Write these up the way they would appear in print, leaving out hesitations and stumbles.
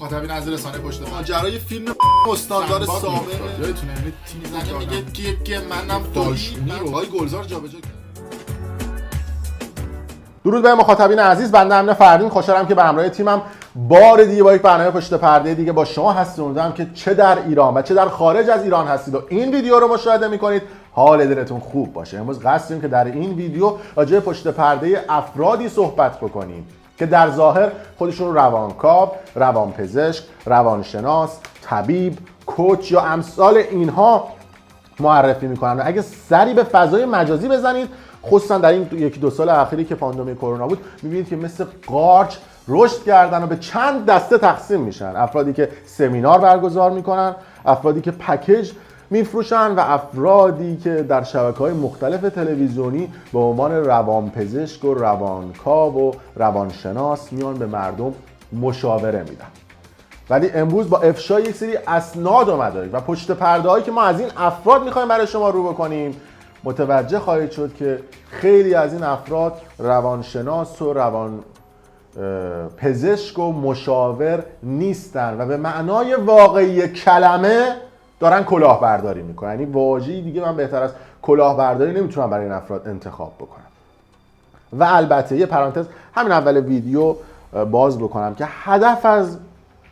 مخاطبین از رسانه پشت پرده. ماجرای فیلم استاندار سابق یادتونه یعنی تیم زنه میگه که منم داشتونی رو وای گلزار جابجا کرد. درود به مخاطبین عزیز، بنده امین فردین خوشحالم که به همراه تیمم بار دیگه با یک برنامه پشت پرده دیگه با شما هستم. امیدوارم که چه در ایران و چه در خارج از ایران هستید و این ویدیو رو مشاهده میکنید حال دلتون خوب باشه. امروز قصد داریم که در این ویدیو راجع به پشت پرده افرادی صحبت بکنیم که در ظاهر خودشون رو روانکاو، روانپزشک، روانشناس، طبیب، کوچ یا امثال اینها معرفی میکنن. و اگه سری به فضای مجازی بزنید، خصوصا در این یکی دو سال اخیری که پاندمی کرونا بود، میبینید که مثل قارچ رشد کردن و به چند دسته تقسیم میشن. افرادی که سمینار برگزار میکنن، افرادی که پکیج میفروشن و افرادی که در شبکه‌های مختلف تلویزیونی به عنوان روانپزشک و روانکاو و روانشناس میان به مردم مشاوره میدن. ولی امروز با افشای یک سری اسناد و مدارک و پشت پرده‌هایی که ما از این افراد میخوایم برای شما رو بکنیم، متوجه خواهید شد که خیلی از این افراد روانشناس و پزشک و مشاور نیستن و به معنای واقعی کلمه دارن کلاهبرداری میکنن. یعنی واژه‌ای دیگه من بهتر از کلاهبرداری نمیتونم برای این افراد انتخاب بکنم. و البته یه پرانتز همین اول ویدیو باز بکنم که هدف از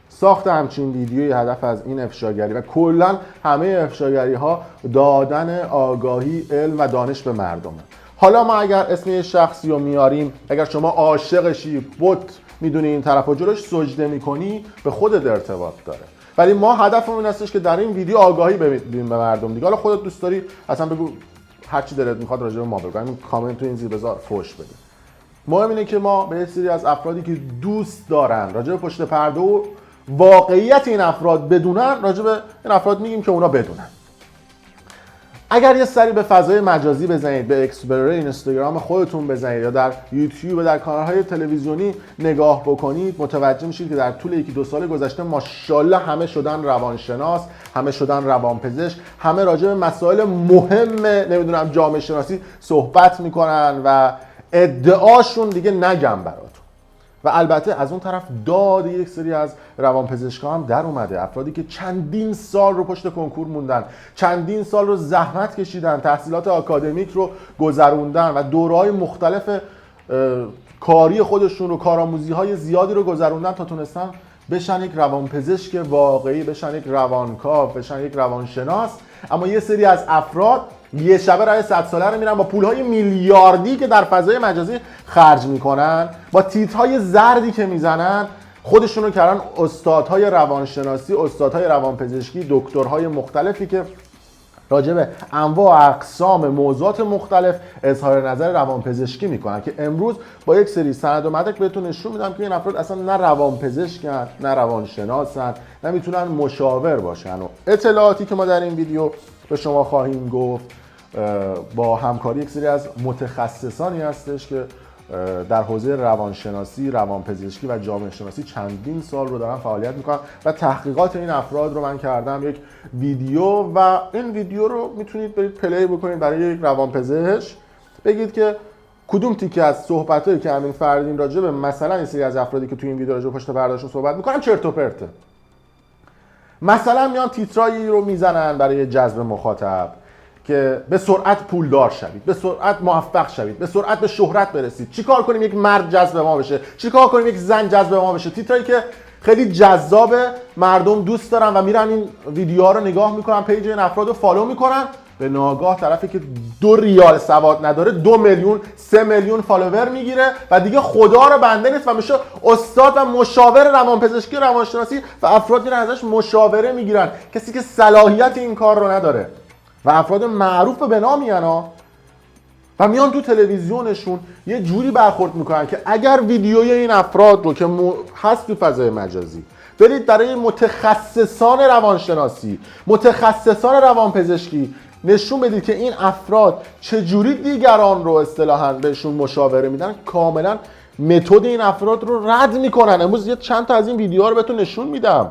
ساخت همچین ویدیویی، هدف از این افشاگری و کلا همه افشاگری ها دادن آگاهی، علم و دانش به مردمه. حالا ما اگر اسم یه شخصی رو میاریم، اگر شما عاشقشی، بت میدونی این طرف و جلوش سجده میکنی، به خودت ارتباط داره. ولی ما هدفمون این هستش که در این ویدیو آگاهی بدیم به مردم دیگه. حالا خودت دوست داری اصلا بگو، هر چی دلت میخواد راجع به ما بگو، همین کامنت تو این زیر بذار، فوش بده. مهم اینه که ما به سری از افرادی که دوست دارن راجع به پشت پرده و واقعیت این افراد بدونن، راجع به این افراد میگیم که اونا بدونن. اگر یه سری به فضای مجازی بزنید، به اکسپلور اینستاگرام خودتون بزنید یا در یوتیوب و در کانال‌های تلویزیونی نگاه بکنید، متوجه میشید که در طول یکی دو سال گذشته ماشاءالله همه شدن روانشناس، همه شدن روانپزشک، همه راجع به مسائل مهم نمیدونم جامعه شناسی صحبت میکنن و ادعاشون دیگه نگم براتون. و البته از اون طرف داد یک سری از روانپزشکا هم در اومده، افرادی که چندین سال رو پشت کنکور موندن، چندین سال رو زحمت کشیدن، تحصیلات آکادمیک رو گذروندن و دوره‌های مختلف کاری خودشون رو، کارآموزی‌های زیادی رو گذروندن تا تونستن بشن یک روانپزشک واقعی، بشن یک روانکاو، بشن یک روانشناس. اما یه سری از افراد یه شبه راه 100 ساله رو میرن با پولهای میلیاردی که در فضای مجازی خرج میکنن، با تیترهای زردی که میزنن، خودشون رو کردن استادهای روانشناسی، استادهای روانپزشکی، دکترهای مختلفی که راجع به انواع و اقسام موضوعات مختلف اظهار نظر روانپزشکی میکنن که امروز با یک سری سند و مدرک بهتون نشون میدم که این افراد اصلا نه روانپزشکن، نه روانشناسن، نه میتونن مشاور باشن. و اطلاعاتی که ما در این ویدیو به شما خواهیم گفت با همکاری یک سری از متخصصانی هستش که در حوزه روانشناسی، روانپزشکی و جامعه شناسی چندین سال رو دارن فعالیت میکنن و تحقیقات این افراد رو من کردم یک ویدیو و این ویدیو رو میتونید برید پلی بکنید برای یک روانپزشک، بگید که کدوم تیکه از صحبتایی که امین فردین راجع به مثلا این سری از افرادی که توی این ویدیو راجع به پشت پردهشون صحبت میکنن چرت و پرته. مثلا میان تیترایی رو میزنن برای جذب مخاطب که به سرعت پولدار شوید، به سرعت موفق شوید، به سرعت به شهرت برسید. چیکار کنیم یک مرد جذب ما بشه؟ چیکار کنیم یک زن جذب ما بشه؟ تیترایی که خیلی جذابه، مردم دوست دارن و میرن این ویدیوها رو نگاه میکنن، پیج این افراد رو فالو میکنن. به ناگاه طرفی که 2 ریال سواد نداره 2 میلیون 3 میلیون فالوور میگیره و دیگه خدا رو بنده نیست و میشه استاد و مشاور روانپزشکی و روانشناسی و افراد میرن ازش مشاوره میگیرن، کسی که صلاحیت این کار رو نداره و افراد معروف به نامی و میان تو تلویزیونشون یه جوری برخورد میکنن که اگر ویدیوی این افراد رو که هست تو فضای مجازی برید برای متخصصان روانشناسی، متخصصان روانپزشکی نشون بدید که این افراد چجوری دیگران رو اصطلاحاً بهشون مشاوره میدن، کاملا متد این افراد رو رد میکنن. امروز یه چند تا از این ویدیوها رو بهتون نشون میدم.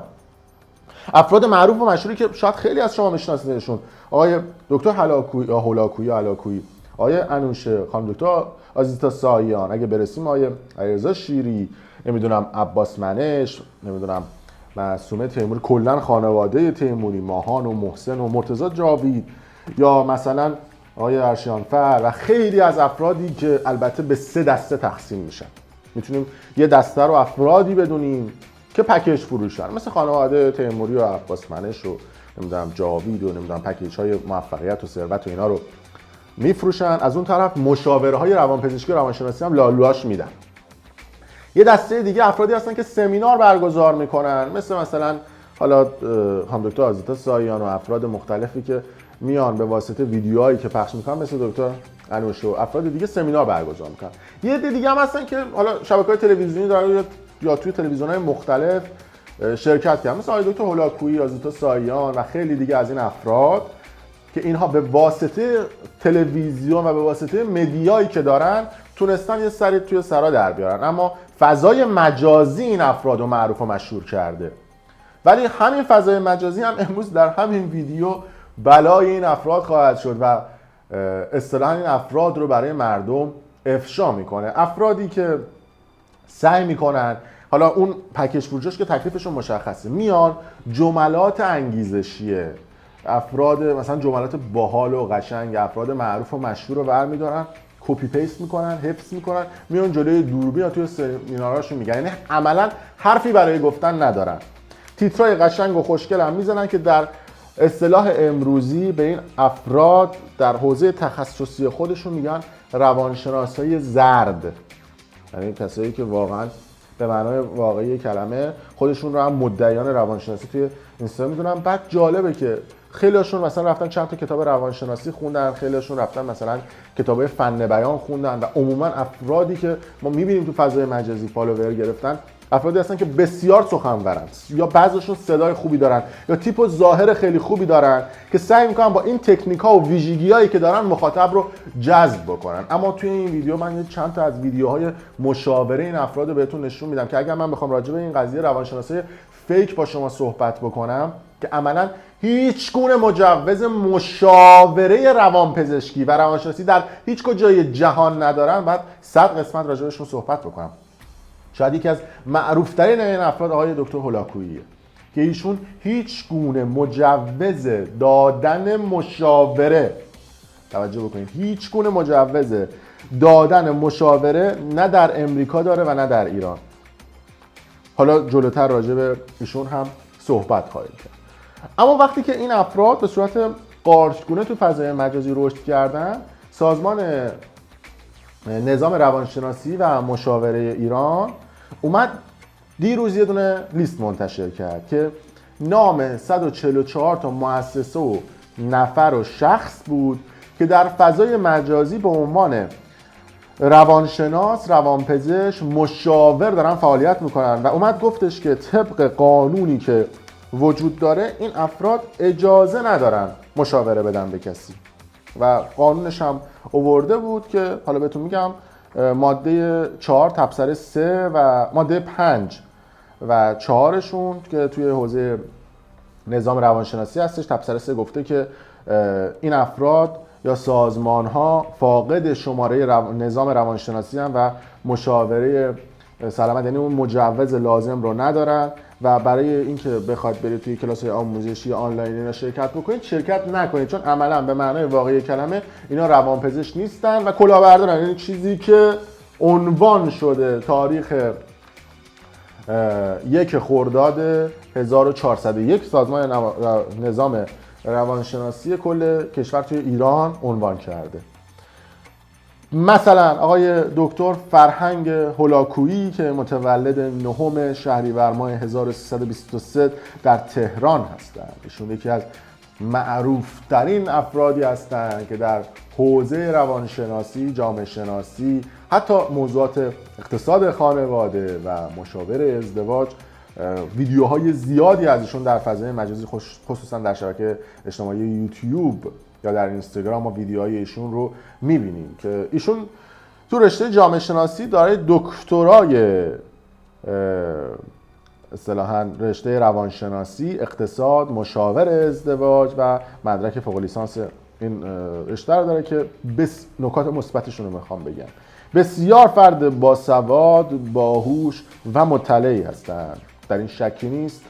افراد معروف و مشهوری که شاید خیلی از شما میشناسیدشون، آقای دکتر هلاکویی یا هولاکویی، آقای انوشه، خانم دکتر آزیتا ساییان، اگه برسیم آقای علیرضا شیری، نمیدونم عباس منش، نمیدونم معصومه تیموری، کلا خانواده تیموری، ماهان و محسن و مرتضی جاوید، یا مثلا آقای ارشیانفر و خیلی از افرادی که البته به 3 دسته تقسیم میشن. میتونیم یه دسته رو افرادی بدونیم که پکیج فروشن، مثل خانواده تیموری و عباس منش و نمیدونم جاوید و نمیدونم پکیج های موفقیت و ثروت و اینا رو میفروشن. از اون طرف مشاوره های روانپزشکی و روانشناسی هم لالوهاش میدن. یه دسته دیگه افرادی هستن که سمینار برگزار میکنن، مثلا حالا هم دکتر آزیتا ساییان و افراد مختلفی که میان به واسطه ویدیوهایی که پخش میکنن، مثل دکتر انوشه و افراد دیگه سمینار برگزار میکنن. یه عده دیگه هم هستن که حالا شبکه‌های تلویزیونی دارن یا توی تلویزیون‌های مختلف شرکت کردن، مثل آقای دکتر هولاکویی، آزیتا ساییان و خیلی دیگه از این افراد که اینها به واسطه تلویزیون و به واسطه مدیایی که دارن تونستن یه سری توی سرا در بیارن. اما فضای مجازی این افراد رو معروف و مشهور کرده، ولی همین فضای مجازی هم امروز در همین ویدیو بلای این افراد خواهد شد و اصطلاحاً این افراد رو برای مردم افشا میکنه. افرادی که سعی میکنن، حالا اون پکیج فروشش که تکلیفشون مشخصه، میان جملات انگیزشیه، افراد مثلا جملات باحال و قشنگ افراد معروف و مشهور رو برمی‌دارن، کپی پیست میکنن، حفظ میکنن، میان جلوی دوربین یا توی سمیناراشون میگن، یعنی عملا حرفی برای گفتن ندارن. تیترای قشنگ و خوشگل هم میزنن که در اصطلاح امروزی به این افراد در حوزه تخصصی خودشون میگن روانشناسای زرد، یعنی کسایی که واقعا به معنای واقعی کلمه خودشون رو هم مدعیان روانشناسی توی اینستاگرام میدونن. بعد جالبه که خیلیشون مثلا رفتن چند تا کتاب روانشناسی خوندن، خیلیشون رفتن مثلا کتابای فن بیان خوندن و عموما افرادی که ما میبینیم تو فضای مجازی فالوور گرفتن افرادی هستن که بسیار سخنورن، یا بعضیشون صدای خوبی دارن یا تیپ و ظاهر خیلی خوبی دارن که سعی میکنن با این تکنیک‌ها و ویژگی‌هایی که دارن مخاطب رو جذب بکنن. اما توی این ویدیو من چند تا از ویدیوهای مشاوره این افراد رو بهتون نشون میدم که اگر من بخوام راجع به این قضیه روانشناسی فیک با شما صحبت بکنم که عملاً هیچ گونه مجوز مشاوره روانپزشکی و روانشناسی در هیچ کجای جهان ندارن، بعد 100 قسمت راجع بهشون صحبت بکنم. شاید یکی از معروف‌ترین این افراد آقای دکتر هولاکوییه که ایشون هیچ گونه مجوز دادن مشاوره، توجه بکنید، هیچ گونه مجوز دادن مشاوره نه در امریکا داره و نه در ایران. حالا جلوتر راجع به ایشون هم صحبت خواهیم کرد. اما وقتی که این افراد به صورت قارچگونه تو فضای مجازی رشد کردن، سازمان نظام روانشناسی و مشاوره ایران اومد دیروز یه دونه لیست منتشر کرد که نام 144 تا مؤسسه و نفر و شخص بود که در فضای مجازی به عنوان روانشناس، روانپزشک، مشاور دارن فعالیت میکنن و اومد گفتش که طبق قانونی که وجود داره این افراد اجازه ندارن مشاوره بدن به کسی و قانونش هم آورده بود که حالا بهتون میگم ماده 4 تبصره 3 و ماده 5 و 4شون که توی حوزه نظام روانشناسی هستش. تبصره 3 گفته که این افراد یا سازمان ها فاقد شماره نظام روانشناسی هم و مشاوره سلامت، یعنی اون مجوز لازم رو ندارن و برای اینکه بخواد برید توی کلاس‌های آموزشی آنلاین اینا شرکت بکنید شرکت نکنید، چون عملا به معنای واقعی کلمه اینا روانپزشک نیستن و کلاهبردارن. یعنی چیزی که عنوان شده تاریخ 1 خرداد 1401 سازمان نظام روانشناسی کل کشور توی ایران عنوان کرده. مثلا آقای دکتر فرهنگ هولاکویی که متولد 9 شهریور ماه 1323 در تهران هستند، ایشون یکی از معروفترین افرادی هستند که در حوزه روانشناسی، جامعه شناسی، حتی موضوعات اقتصاد خانواده و مشاوره ازدواج ویدیوهای زیادی از ایشون در فضای مجازی خصوصا در شبکه اجتماعی یوتیوب یا در اینستاگرام ما ویدیوهای ایشون رو میبینیم که ایشون تو رشته جامعه شناسی دارای دکترای اصطلاحاً رشته روانشناسی، اقتصاد، مشاور ازدواج و مدرک فوق لیسانس این رشته رو داره که بس نکات مثبتشون رو میخوام بگم. بسیار فرد باسواد، باهوش و مطلعی هستند، در این شکی نیست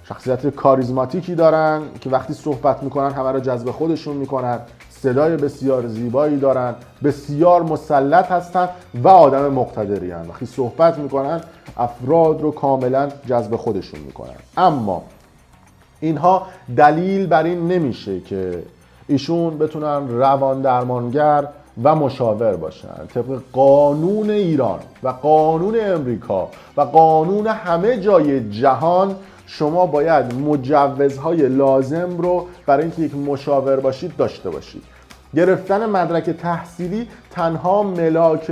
شخصیت کاریزماتیکی دارن که وقتی صحبت میکنن همه رو جذب خودشون میکنن، صدای بسیار زیبایی دارن، بسیار مسلط هستن و آدم مقتدری هستن. وقتی صحبت میکنن افراد رو کاملا جذب خودشون میکنن. اما اینها دلیل بر این نمیشه که ایشون بتونن روان درمانگر و مشاور باشن. طبق قانون ایران و قانون امریکا و قانون همه جای جهان شما باید مجوزهای لازم رو برای اینکه یک مشاور باشید داشته باشید. گرفتن مدرک تحصیلی تنها ملاک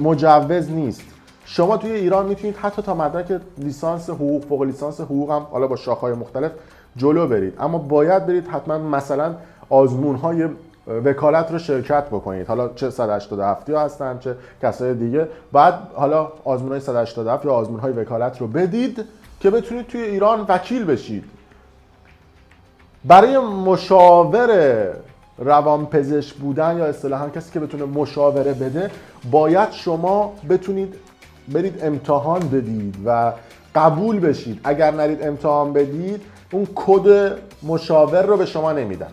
مجوز نیست. شما توی ایران میتونید حتی تا مدرک لیسانس حقوق، فوق لیسانس حقوق هم حالا با شاخه‌های مختلف جلو برید، اما باید برید حتما مثلا آزمون‌های وکالت رو شرکت بکنید. حالا چه 187 هستن چه کسای دیگه، بعد حالا آزمون‌های 187 یا آزمون‌های وکالت رو بدید که بتونید توی ایران وکیل بشید. برای مشاور روانپزشک بودن یا اصطلاحاً کسی که بتونه مشاوره بده، باید شما بتونید برید امتحان بدید و قبول بشید. اگر نرید امتحان بدید اون کد مشاور رو به شما نمیدن.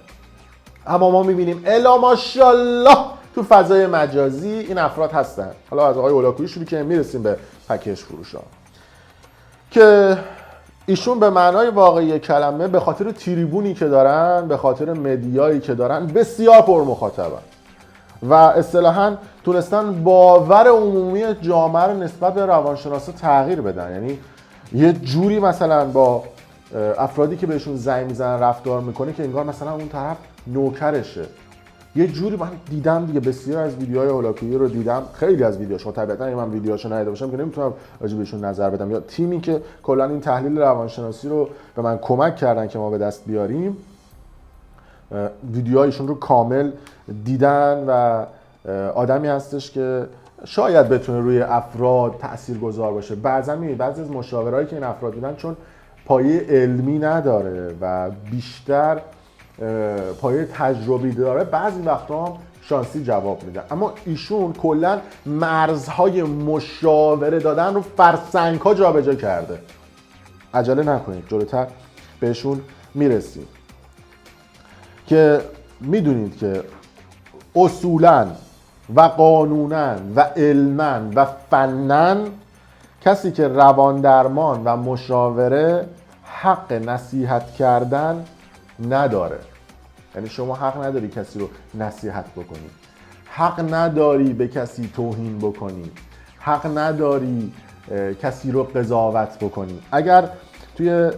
اما ما میبینیم الا ماشاءالله تو فضای مجازی این افراد هستن. حالا از آقای اولاکویی شروع که میرسیم به پکیج فروش ها که ایشون به معنای واقعی کلمه به خاطر تریبونی که دارن، به خاطر مدیایی که دارن بسیار پر مخاطبن و اصطلاحاً تونستن باور عمومی جامعه رو نسبت به روانشناسا تغییر بدن. یعنی یه جوری مثلا با افرادی که بهشون زنگ میزنن رفتار میکنه که انگار مثلا اون طرف نوکرشه. یه جوری من دیدم دیگه، بسیار از ویدیوهای هولاکویی رو دیدم، خیلی از ویدیوهاش، طبیعتا من ویدیوهاشو ندیده باشم که نمیتونم راجع بهشون نظر بدم، یا تیمی که کلا این تحلیل روانشناسی رو به من کمک کردن که ما به دست بیاریم ویدیوهایشون رو کامل دیدن و آدمی هستش که شاید بتونه روی افراد تاثیرگذار باشه. بعضی از مشاورایی که این افراد میدن چون پایه علمی نداره و بیشتر پایه تجربی داره، بعضی وقتا هم شانسی جواب میدن. اما ایشون کلا مرزهای مشاوره دادن رو فرسنگ‌ها جابجا کرده. عجله نکنید، جلوتر بهشون میرسیم که میدونید که اصولاً و قانوناً و علماً و فناً کسی که روان درمان و مشاوره حق نصیحت کردن نداره. یعنی شما حق نداری کسی رو نصیحت بکنی، حق نداری به کسی توهین بکنی، حق نداری کسی رو قضاوت بکنی. اگر توی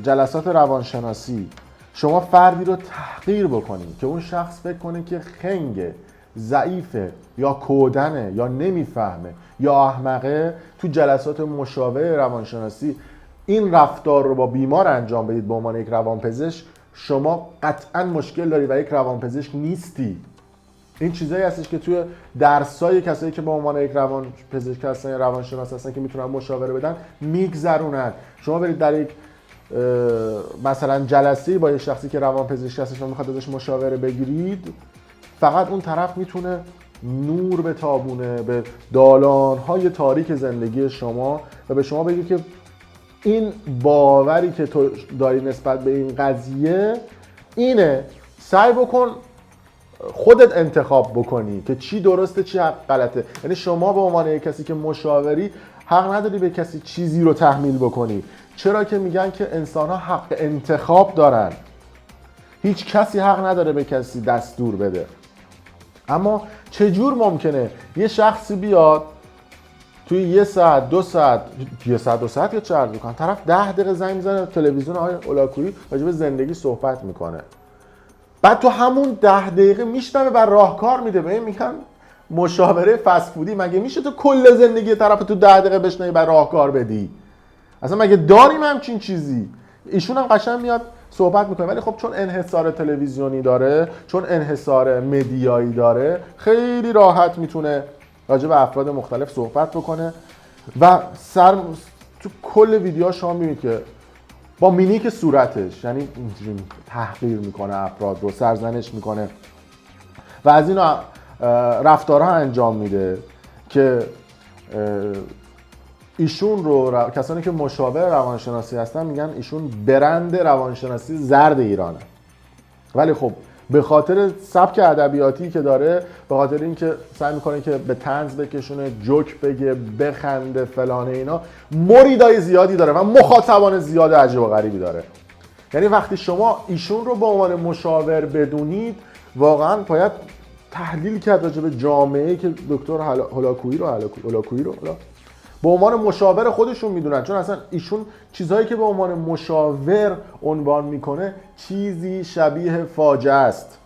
جلسات روانشناسی شما فردی رو تحقیر بکنی که اون شخص فکر کنه که خنگه، ضعیفه یا کودنه یا نمیفهمه یا احمقه، تو جلسات مشاوره روانشناسی این رفتار رو با بیمار انجام بدید به عنوان یک روانپزشک، شما قطعا مشکل داری و یک روانپزشک نیستی. این چیزایی هستش که توی درسای کسایی که به عنوان یک روانپزشک هستن یا روانشناس هستن که میتونن مشاوره بدن میگذرونن. شما برید در یک مثلا جلسه با یک شخصی که روانپزشک هستش و میخواد ازش مشاوره بگیرید، فقط اون طرف میتونه نور بتابونه به دالان‌های تاریک زندگی شما و به شما بگه که این باوری که تو داری نسبت به این قضیه اینه، سعی بکن خودت انتخاب بکنی که چی درسته چی غلطه. یعنی شما به عنوان یک کسی که مشاوری حق نداری به کسی چیزی رو تحمیل بکنی، چرا که میگن که انسان‌ها حق انتخاب دارن. هیچ کسی حق نداره به کسی دستور بده. اما چجور ممکنه یه شخصی بیاد توی یه ساعت دو ساعت یا چه عرض میکنن، طرف 10 دقیقه زنگ میزنه تلویزیون آقای اولاکویی راجع به زندگی صحبت میکنه، بعد تو همون 10 دقیقه میشنوه و راهکار میده. به این میگن مشاوره فست فودی. مگه میشه تو کل زندگی طرف تو 10 دقیقه بشنوی و راهکار بدی؟ اصلا مگه داریم همچین چیزی؟ ایشون هم قشنگ میاد صحبت میکنه، ولی خب چون انحصار تلویزیونی داره، چون انحصار مدیایی داره، خیلی راحت میتونه راجع به افراد مختلف صحبت بکنه و تو کل ویدیو شما میبینید که با مینیک صورتش، یعنی اینجوری تحقیر میکنه افراد رو، سرزنش میکنه و از این رفتارها انجام میده که ایشون رو کسانی که مشاور روانشناسی هستن میگن ایشون برند روانشناسی زرد ایرانه. ولی خب به خاطر سبک ادبیاتی که داره، به خاطر اینکه سعی میکنه که به طنز بکشونه، جوک بگه، بخنده، فلان اینا، مریدای زیادی داره و مخاطبان زیاد عجیب و غریبی داره. یعنی وقتی شما ایشون رو به عنوان مشاور بدونید، واقعا باید تحلیل کرد راجع به جامعه‌ای که دکتر هولاکویی رو به عنوان مشاور خودشون میدونن، چون اصلا ایشون چیزهایی که به عنوان مشاور عنوان میکنه چیزی شبیه فاجعه است.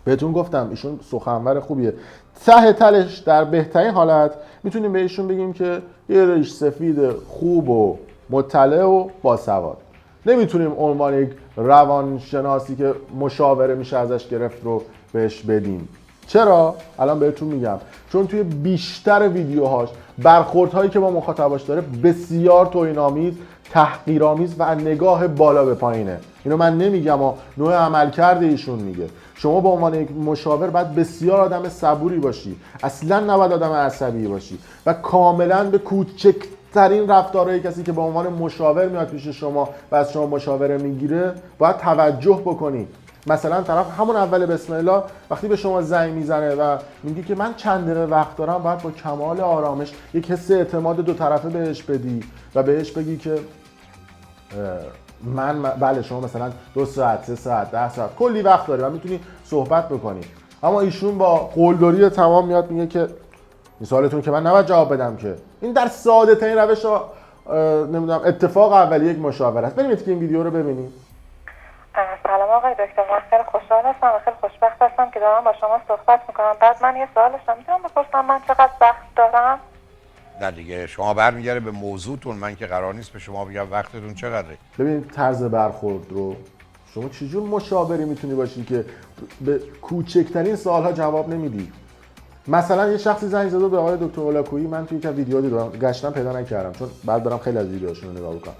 بهتون گفتم ایشون سخنور خوبیه. ته تلش در بهترین حالت میتونیم به ایشون بگیم که یه ریش سفید خوب و مطلع و باسواد. نمیتونیم عنوان یک روانشناسی که مشاوره میشه ازش گرفت رو بهش بدیم. چرا؟ الان بهتون میگم. چون توی بیشتر ویدیوهاش برخوردهایی که با مخاطباش داره بسیار توهین‌آمیز، تحقیرآمیز و نگاه بالا به پایینه. اینو من نمیگم، نوع عملکرد ایشون میگه. شما به عنوان یک مشاور باید بسیار آدم صبوری باشی، اصلا نباید آدم عصبی باشی و کاملا به کوچکترین رفتارهای کسی که به عنوان مشاور میاد پیش شما و از شما مشاوره میگیره باید توجه بکنی. مثلا طرف همون اول بسم الله وقتی به شما زنگ میزنه و میگه که من چند دقیقه وقت دارم، باید با کمال آرامش یک حس اعتماد دو طرفه بهش بدی و بهش بگی که بله شما مثلا 2 ساعت، 3 ساعت، 10 ساعت کلی وقت داری و میتونی صحبت بکنی. اما ایشون با قلدری تمام میاد میگه که این سوالتون که من نباید جواب بدم که. این در ساده ترین روش نمیدونم اتفاق اولیه یک مشاور است. بریم که این ویدیو رو ببینیم. سلام آقای دکتر، من خیلی خوشحال هستم و خیلی خوشبخت هستم که دارم با شما صحبت میکنم. بعد من یه سوال داشتم، میتونم بپرسم من چقدر وقت دارم؟ نه دیگه شما برمیگره به موضوعتون، من که قرار نیست به شما بگم وقتتون چقدره. ببینید طرز برخورد رو، شما چجور مشاوری میتونی باشی که به کوچکترین سوالها جواب نمیدی؟ مثلا یه شخصی زنگ زده به آقای دکتر هولاکویی، من توی یک ویدیو دیدم، گشتم پیدا نکردم چون بعد برام خیلی از ویدیوهاشون رو نگاه بکنم.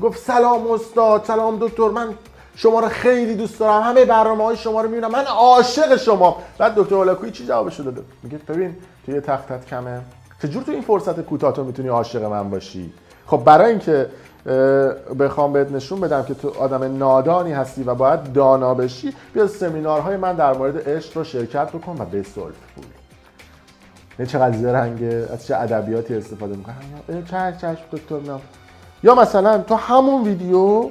گفت سلام استاد، سلام دکتر، من شما رو خیلی دوست دارم، همه برنامه‌های شما رو میبینم، من عاشق شما. بعد دکتر هولاکویی چی جوابش داده؟ میگه ببین توی یه تختت کمه، چجور تو این فرصت کوتاه تو میتونی عاشق من باشی؟ خب برای اینکه بخوام بهت نشون بدم که تو آدم نادانی هستی و باید دانا بشی، بیا سمینارهای من در مورد عشق رو شرکت بکن و بسولف پول. نه چقدر زرنگه، از چه ادبیاتی استفاده میکنه. چشم دکتر نام. یا مثلا تو همون ویدیو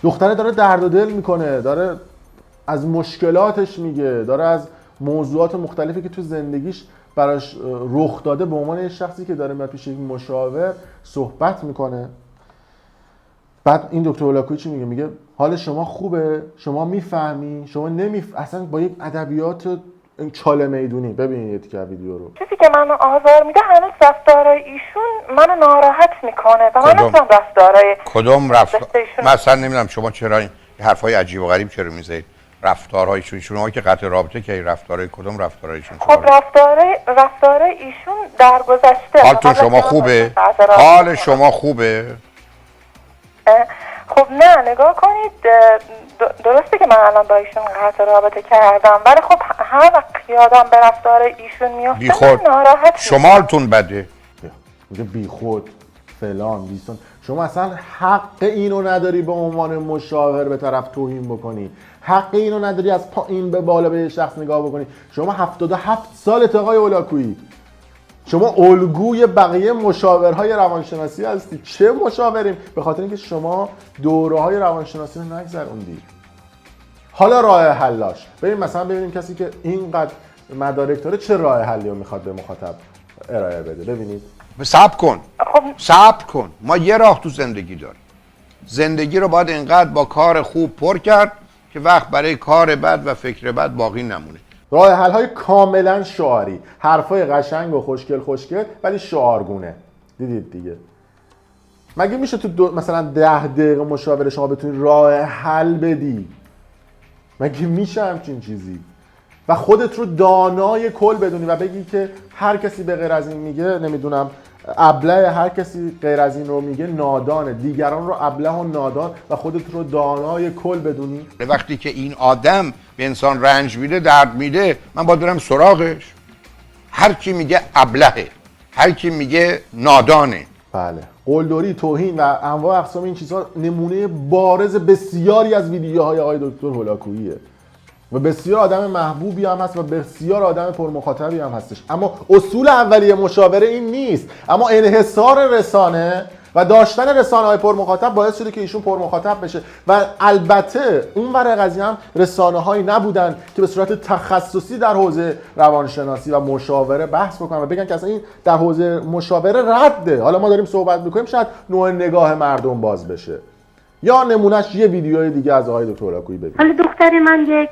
دختره داره درد و دل میکنه، داره از مشکلاتش میگه، داره از موضوعات مختلفی که تو زندگیش براش رخ داده به عنوان یه شخصی که داره میاد پیش یک مشاور صحبت میکنه. بعد این دکتر هولاکویی چی میگه؟ میگه حال شما خوبه؟ شما میفهمی؟ شما اصلا با یک ادبیات چاله میدونی. ببینید که ویدیو رو. چیزی که منو آزار میده هنوز رفتارای ایشون منو ناراحت میکنه و من نمیتونم رفتارای کدوم رفتار مثلا نمیدونم شما چرا این حرفای عجیب و غریب چرا میزنید؟ رفتارهایشون شما که قطع رابطه که رفتارهای کدوم رفتارهایشون؟ خب رفتارای ایشون در گذشته. حالتون شما خوبه؟ حال شما خوبه؟ خب نه نگاه کنید، درسته که من الان با ایشون قطع رابطه کردم، ولی خب هر وقت یادم به رفتار ایشون میفته ناراحت شما حالتون بده. میگه بیخود فلان بیستون. شما اصلا حق اینو نداری به عنوان مشاور به طرف توهین بکنی، حق اینو نداری از پایین به بالا به شخص نگاه بکنی. شما 77 سالت آقای هولاکویی، شما الگوی بقیه مشاورهای روانشناسی هستی. چه مشاوریم؟ به خاطر اینکه شما دوره‌های روانشناسی رو نگذروندی. حالا راه حلاش بریم مثلا ببینیم کسی که اینقدر مدارک داره چه راه حلی رو میخواد به مخاطب ارائه بده. ببینید صبر کن. ما یه راه تو زندگی داریم. زندگی رو باید اینقدر با کار خوب پر کرد که وقت برای کار بد و فکر بد باقی نمونه. راه حل های کاملا شعاری، حرفای قشنگ و خوشگل ولی شعارگونه. دیدید دیگه؟ مگه میشه تو مثلا 10 دقیقه مشاوره شما بتونی راه حل بدی؟ مگه میشه همچین چیزی؟ و خودت رو دانای کل بدونی و بگی که هر کسی به غیر از این میگه نمیدونم ابله، هر کسی غیر از این رو میگه نادانه، دیگران رو ابله و نادان و خودت رو دانای کل بدونی. وقتی که این آدم به انسان رنج میده، درد میده، من باید برم سراغش. هر کی میگه ابلهه، هر کی میگه نادانه. بله، قلدری، توهین و انواع اقسام این چیزها نمونه بارز بسیاری از ویدیوهای آقای دکتر هولاکوییه و بسیار آدم محبوبی هم هست و بسیار آدم پرمخاطبی هم هستش. اما اصول اولیه مشاوره این نیست، اما انحصار رسانه و داشتن رسانه‌های پرمخاطب باعث شده که ایشون پرمخاطب بشه و البته اون ور قضیه هم رسانه‌هایی نبودن که به صورت تخصصی در حوزه روانشناسی و مشاوره بحث بکنن و بگن که اصلا این در حوزه مشاوره رده. حالا ما داریم صحبت می‌کنیم شاید نوع نگاه مردم باز بشه. یا نمونهش یه ویدیوی دیگه از آقای دکتر هولاکویی ببینید. حالا دختر من یک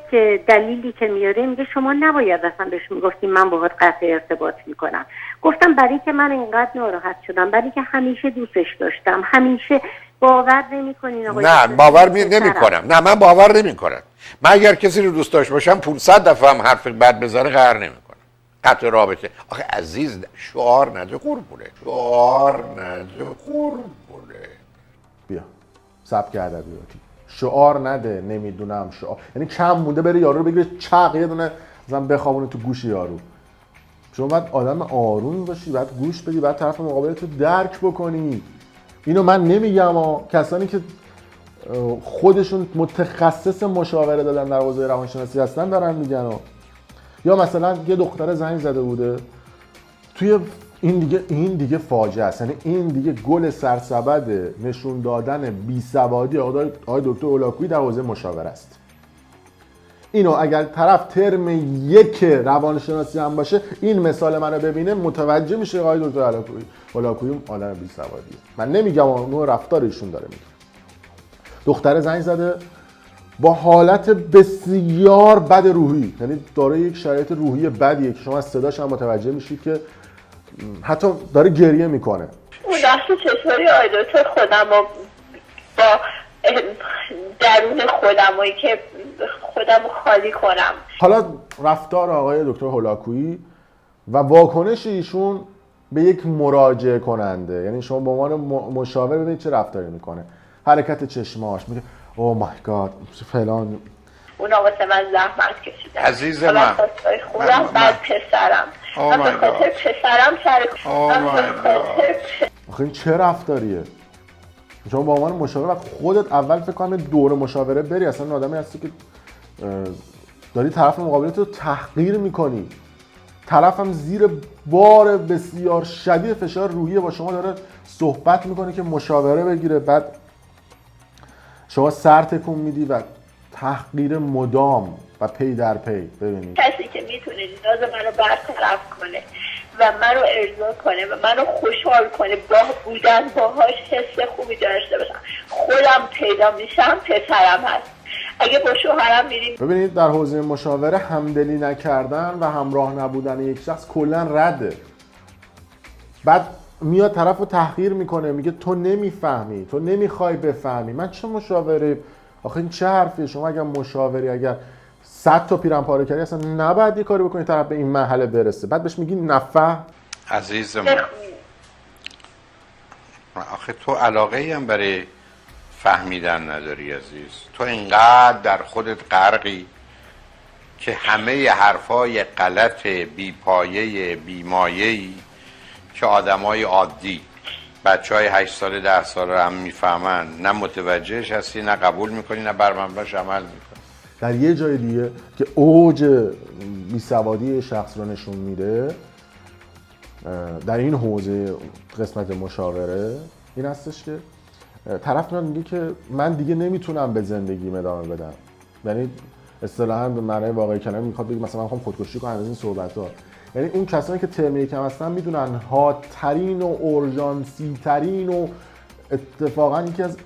دلیلی که میاره میگه شما نباید اصلا بهش میگفتیم من باهات قطع ارتباط میکنم. گفتم برای که من اینقدر ناراحت شدم، برای که همیشه دوستش داشتم، همیشه باور نمیکنین آقای نه باور نمیکنم. نه من باور نمیکنم. من اگر کسی رو دوست داشته باشم 500 دفعه هم حرف بد بزنه قهر نمیکنم. قطع رابطه. آخه عزیز شعار نده قربونه. شعار نده قربونه. بیا سبک ادبیاتی. شعار نده، نمیدونم شعار، یعنی کم مونده بره یارو رو بگیره چق یه دونه مثلا بخوابونه تو گوش یارو. شما باید آدم آروم باشی، باید گوش بدی، باید طرف مقابلت رو درک بکنی. اینو من نمیگم کسانی که خودشون متخصص مشاوره دادن در حوزه روانشناسی هستن دارن میگن. یا مثلا یه دختر زنگ زده بوده توی این دیگه فاجعه است. یعنی این دیگه گل سرسبد نشون دادن بیسوادی آقای دکتر هولاکویی در حوزه مشاوره است. اینو اگر طرف ترم 1 روانشناسی هم باشه این مثال منو ببینه متوجه میشه آقای دکتر هولاکویی آدم بیسوادیه. من نمیگم اون رفتار ایشون داره میگه. دختر زنگ زده با حالت بسیار بد روحی، یعنی داره یک شرایط روحی بدیه که شما از صداش هم متوجه میشید که حتی داره گریه میکنه. اون لحظه چطوری آقای دکتر خودم رو با درون خودمایی که خودم رو خالی کنم. حالا رفتار آقای دکتر هولاکویی و واکنش ایشون به یک مراجعه کننده، یعنی شما به عنوان مشاور ببینید چه رفتاری میکنه. حرکت چشماش میگه او مای گاد فلان. اونا واسه من زحمت کشیدن عزیز من خودم بعد پسرم من به خاطر پسرم سر آخه این چه رفتاریه؟ شما با عنوان مشاور خودت اول فکر کنم دور مشاوره بری، اصلا آدمی هستی که داری طرف مقابلت رو تحقیر میکنی. طرف هم زیر بار بسیار شدید فشار روحی با شما داره صحبت میکنه که مشاوره بگیره، بعد شما سر تکون میدی و تحقیر مدام و پی در پی. ببینید کسی که میتونه نیاز منو برطرف کنه و منو ارضا کنه و منو خوشحال کنه با بودن باهاش حس خوبی داشته باشم خودم پیدا میشم پسرم هست. اگه با شوهرم میریم. ببینید در حوزه مشاوره همدلی نکردن و همراه نبودن یک شخص کلا رده. بعد میاد طرف رو تحقیر میکنه، میگه تو نمیفهمی، تو نمیخوای بفهمی. من چه مشاوره؟ آخه این چه حرفیه؟ شما اگر مشاوری اگر 100 تا پیرن پاره کردی اصلا نباید یه کاری بکنی طرف به این مرحله برسه بعد بهش میگی نفهم. عزیز من آخه تو علاقه ای هم برای فهمیدن نداری عزیز. تو اینقدر در خودت غرقی که همه حرفای غلط بیپایه بیمایه‌ای که آدمای عادی بچهای 8 ساله 10 ساله هم میفهمن نه متوجهش هستی نه قبول میکنی نه بر مبناش عمل میکنی. در یه جای دیگه که اوج بیسوادی شخص رو نشون میده در این حوزه قسمت مشاوره این هستش که طرف میاد میگه که من دیگه نمیتونم به زندگیم ادامه بدم. یعنی اصطلاحاً به معنای واقعی کلمه میخواد بگه مثلا من میخوام خودکشی کنم از این صحبت‌ها. یعنی اون کسانی که ترم یکم هستن میدونن حادترین و اورژانسی ترین و اتفاقا یکی از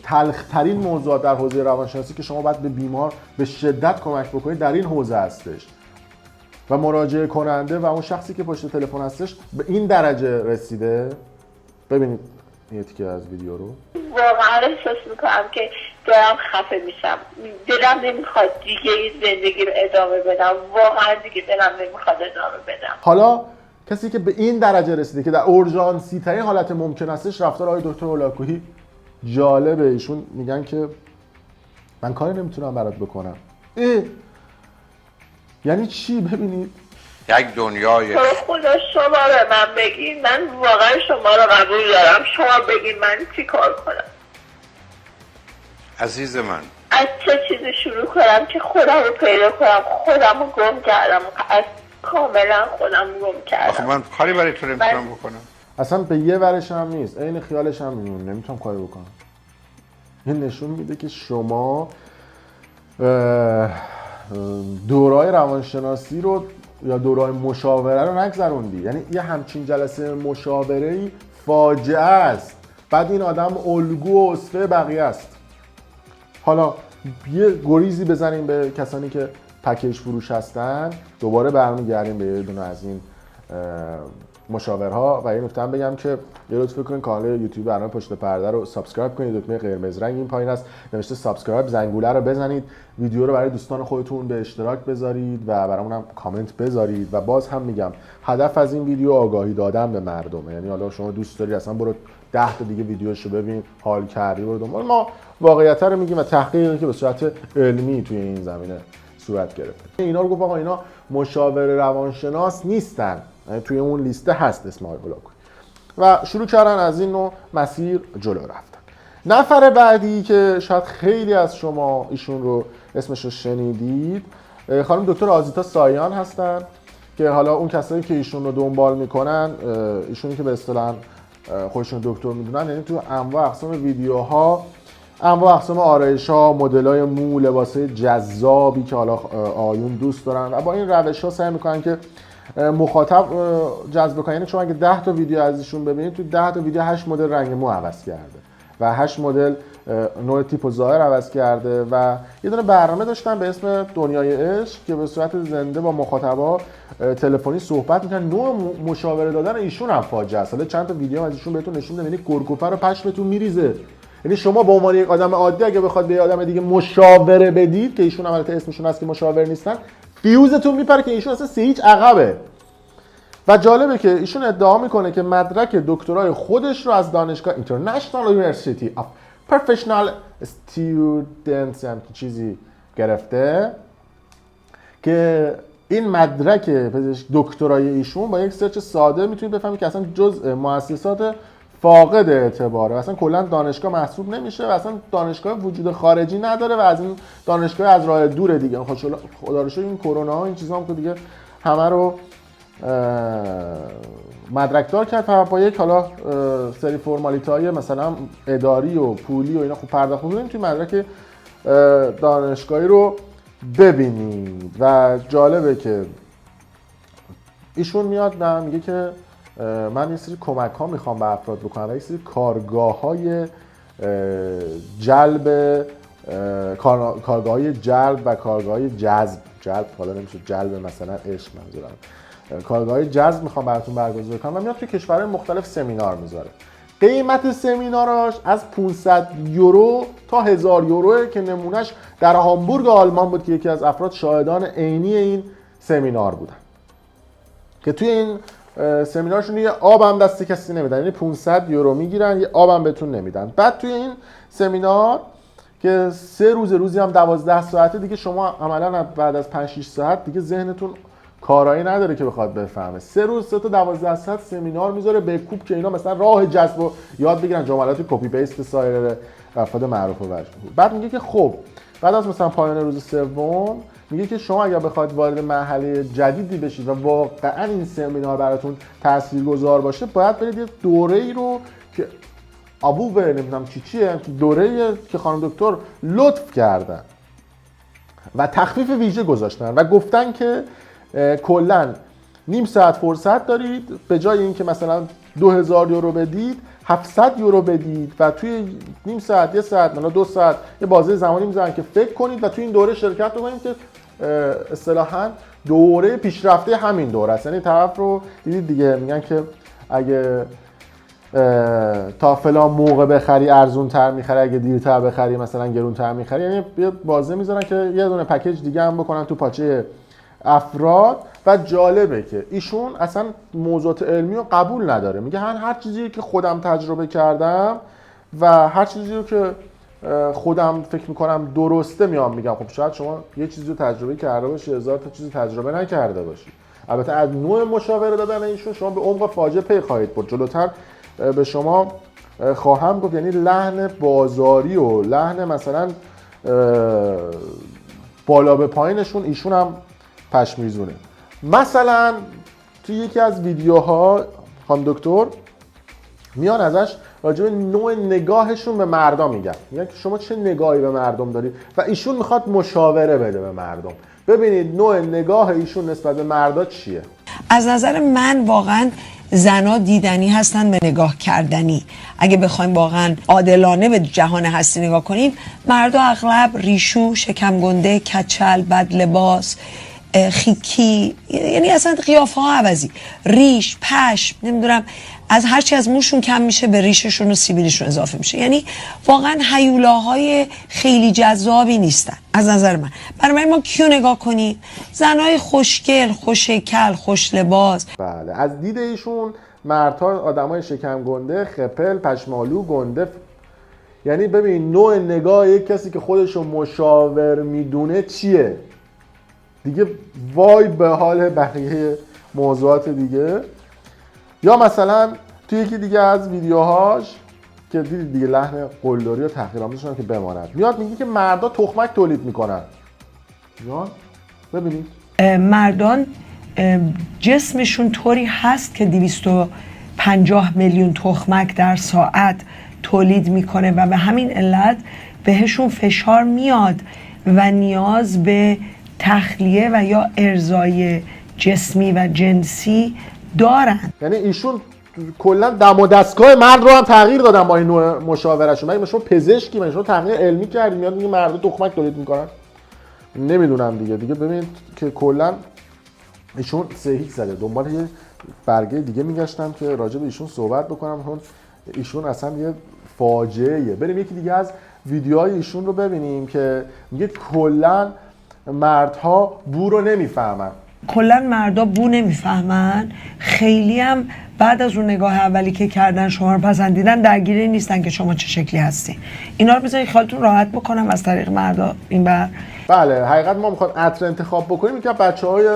تلخترین موضوعات در حوزه روانشناسی که شما باید به بیمار به شدت کمک بکنید در این حوزه هستش و مراجعه کننده و اون شخصی که پشت تلفن هستش به این درجه رسیده. ببینید یه تیکه از ویدیو رو. واقعا احساس میکنم که دارم خفه میشم. دلم نمیخواد دیگه این زندگی رو ادامه بدم. واقعا دیگه دلم نمیخواد ادامه بدم. حالا کسی که به این درجه رسیده که در اورژانسی ترین حالت ممکن هستش رفتار آقای دکتر هولاکویی جالبه. ایشون میگن که من کاری نمیتونم برات بکنم. یعنی چی؟ ببینید یک دنیای تو خدا شما به من بگین، من واقعا شما رو قبول دارم، شما بگین من چی کار کنم، عزیز من. از چه چیزی شروع کنم که خودم رو پیدا کنم. خودم رو گم کردم، از کاملا خودم رو گم آخه کردم. من کاری برای تو نمیتونم بکنم. اصلا به یه ورش هم نیست، عین خیالش هم میمونه، نمیتونم کاری بکنم. این نشون میده که شما دورای روانشناسی رو یا دورای مشاوره رو نگذروندی. یعنی یه همچین جلسه مشاوره‌ای فاجعه است. بعد این آدم الگو و اسوه بقیه است. حالا یه گریزی بزنیم به کسانی که پکیج فروش هستن، دوباره برمیگردیم به یه دونه از این مشاورها و یه نکته هم بگم که یه لطف کنید کانال یوتیوب برنامه پشت پرده رو سابسکرایب کنید، دکمه قرمز رنگ این پایین است نوشته سابسکرایب، زنگوله رو بزنید، ویدیو رو برای دوستان خودتون به اشتراک بذارید و برامون هم کامنت بذارید. و باز هم میگم هدف از این ویدیو آگاهی دادن به مردمه. یعنی حالا شما دوست داری اصلا برو 10 تا دیگه ویدیوشو ببین، حال کردی برو دنبال، ما واقعیت رو میگیم و تحقیقی که به صورت علمی توی این زمینه صورت گرفته. اینا رو گفت آقا اینا مشاور روانشناس نیستن، یعنی توی اون لیسته هست اسم آقای هولاکویی و شروع کردن از این نوع مسیر جلو رفتن. نفر بعدی که شاید خیلی از شما ایشون رو اسمش رو شنیدید، خانم دکتر آزیتا سایان هستن که حالا اون کسایی که ایشون رو دنبال میکنن، ایشونی که به اصطلاح خودشون دکتر میدونن، یعنی تو انواع اقسام ویدیوها، انواع اقسام آرایش‌ها، مدل‌های مو، لباسای جذابی که حالا آیون دوست دارن و با این روش‌ها سعی میکنن که مخاطب جذب کنن. یعنی شما اگه 10 تا ویدیو از ایشون ببینید، تو 10 تا ویدیو 8 مدل رنگ مو عوض کرده و 8 مدل نوع تیپ و ظاهر عوض کرده و یه دونه برنامه داشتن به اسم دنیای عشق که به صورت زنده با مخاطبا تلفنی صحبت میکنن. نوع مشاوره دادن ایشون هم فاجعه است. حالا چند تا ویدیو از ایشون بهتون نشون میدم، یعنی گرگوپر رو پشمتون میریزه. یعنی شما به عنوان یک آدم عادی اگه بخواد به یه آدم دیگه مشاوره بدید که ایشون البته اسمشون هست که مشاور نیستن، فیوزتون میپره که ایشون اصلا هیچ عقبه. و جالبه که ایشون ادعا میکنه که مدرک دکترای خودش رو از دانشگاه International University of Professional Students هم چیزی گرفته که این مدرک دکترای ایشون با یک سرچ ساده میتونید بفهمید که اصلا جزء مؤسسات فاقد اعتباره، اصلا کلا دانشگاه محسوب نمیشه و اصلا دانشگاه وجود خارجی نداره و از این دانشگاه از راه دور دیگه. خدا رو شکر این کرونا و این چیزا هم که دیگه همه رو مدرکدار کرد و با یک حالا سری فرمالیت‌های مثلا اداری و پولی و اینا خوب پرداخت می‌کنید توی مدرک دانشگاهی رو ببینید. و جالبه که ایشون میاد و میگه که من یه سری کمک‌ها میخوام به افراد بکنم و یه سری کارگاه‌های جلب و کارگاه‌های جذب، حالا نمیشه جلب مثلا عشق منظورم، کارگاه‌های جذب میخوام براتون برگزار کنم و میاد توی کشورهای مختلف سمینار میذاره. قیمت سمیناراش از 500 یورو تا 1000 یوروه که نمونهش در هامبورگ آلمان بود که یکی از افراد شاهدان عینی این سمینار بودن که توی این سمینارشون یه آب هم دست کسی نمیدن، یعنی 500 یورو میگیرن یه آب هم بهتون نمیدن. بعد توی این سمینار که 3 روزی هم 12 ساعته دیگه، شما عملاً بعد از 5-6 ساعت دیگه ذهنتون کارایی نداره که بخواد بفهمه. 3 روز 3 تا 12 ساعت سمینار میذاره به کوب که اینا مثلا راه جذب رو یاد بگیرن، جملات کپی پیست سایر افراد معروف و مشهور. بعد میگه که خب بعد از مثلا پایان روز سوم میگه که شما اگر بخواید وارد مرحله جدیدی بشید و واقعا این سمینار براتون تاثیرگذار باشه، باید برید یه دوره‌ای رو که نمیدونم چیه دوره‌ای که خانم دکتر لطف کردن و تخفیف ویژه گذاشتن و گفتن که کلاً نیم ساعت فرصت دارید، به جای اینکه مثلا 2000 یورو بدید 700 یورو بدید و توی نیم ساعت، 1 ساعت، مثلا 2 ساعت یه بازه زمانی میذارن که فکر کنید و توی این دوره شرکت بکنید که اصطلاحاً دوره پیشرفته همین دوره است. یعنی طرف رو دیدید دیگه، میگن که اگه تا فلان موقع بخری ارزون تر میخری، اگه دیرتر بخری مثلا گرون تر میخری. یعنی یه بازه میذارن که یه دونه پکیج دیگه هم بکنن تو پاچه افراد. و جالبه که ایشون اصلا موضوعات علمی رو قبول نداره، میگه هر چیزی که خودم تجربه کردم و هر چیزی رو که خودم فکر میکنم درسته میام میگم. خب شاید شما یه چیزی رو تجربه کرده باشی، 1000 تا چیزی تجربه نکرده باشی البته از نوع مشاوره دادن ایشون شما به عمق فاجعه پی خواهید برد. جلوتر به شما خواهم گفت، یعنی لحن بازاری و لحن مثلا بالا به پایینشون ایشون هم پشمیزونه. مثلا توی یکی از ویدیوها خانم دکتر میان ازش راجع به نوع نگاهشون به مردم میگن که شما چه نگاهی به مردم دارید و ایشون میخواد مشاوره بده به مردم. ببینید نوع نگاه ایشون نسبت به مردا چیه. از نظر من واقعا زنا دیدنی هستن به نگاه کردنی. اگه بخوایم واقعا عادلانه به جهان هستی نگاه کنیم، مردا اغلب ریشو، شکم گنده، کچل، بد لباس، خیکی، یعنی اصلا قیافه ها عوضی، ریش، پشم، نمیدونم از هرچی از موشون کم میشه به ریششون و سیبیلشون اضافه میشه. یعنی واقعا هیولاهای خیلی جذابی نیستن از نظر من. برای ما کیو نگاه کنیم؟ زنای خوشگل، خوش‌هیکل، خوش لباس. بله، از دید ایشون مردها آدمای شکم گنده، خپل، پشمالو، گنده. یعنی ببین نوع نگاه یک کسی که خودشو مشاور میدونه چیه دیگه. وای به حال بقیه موضوعات دیگه. یا مثلا توی یکی دیگه از ویدیوهاش که دیدید دیگه لحن قلدری و تحقیرآمیزشون که بماند، میاد میگه که مردا تخمک تولید میکنن. یا ببینید مردان جسمشون طوری هست که 250 میلیون تخمک در ساعت تولید میکنه و به همین علت بهشون فشار میاد و نیاز به تخلیه و یا ارضای جسمی و جنسی دارن. یعنی ایشون کلا دم و دستگاه مرد رو هم تغییر دادن با این نوع مشاورهشون. مگه شما پزشکی، مگه شما تحقیق علمی کردین میاد میگه مردا تخمک تولید میکنن؟ نمیدونم دیگه ببینید که کلا ایشون صحیح زده. دنبال یه برگه دیگه میگشتم که راجع به ایشون صحبت بکنم، چون ایشون اصلا یه فاجعه‌ایه. بریم یکی دیگه از ویدیوهای ایشون رو ببینیم که میگه کلا مردها بو رو نمیفهمن. کلا مردا بو نمیفهمن. خیلی هم بعد از اون نگاه اولی که کردن شما رو پسندیدن درگیری نیستن که شما چه شکلی هستی. اینا رو بذارید خیالتون راحت بکنم از طریق مردا این بر. بله، حقیقت ما میخواد عطر انتخاب بکنیم که بچهای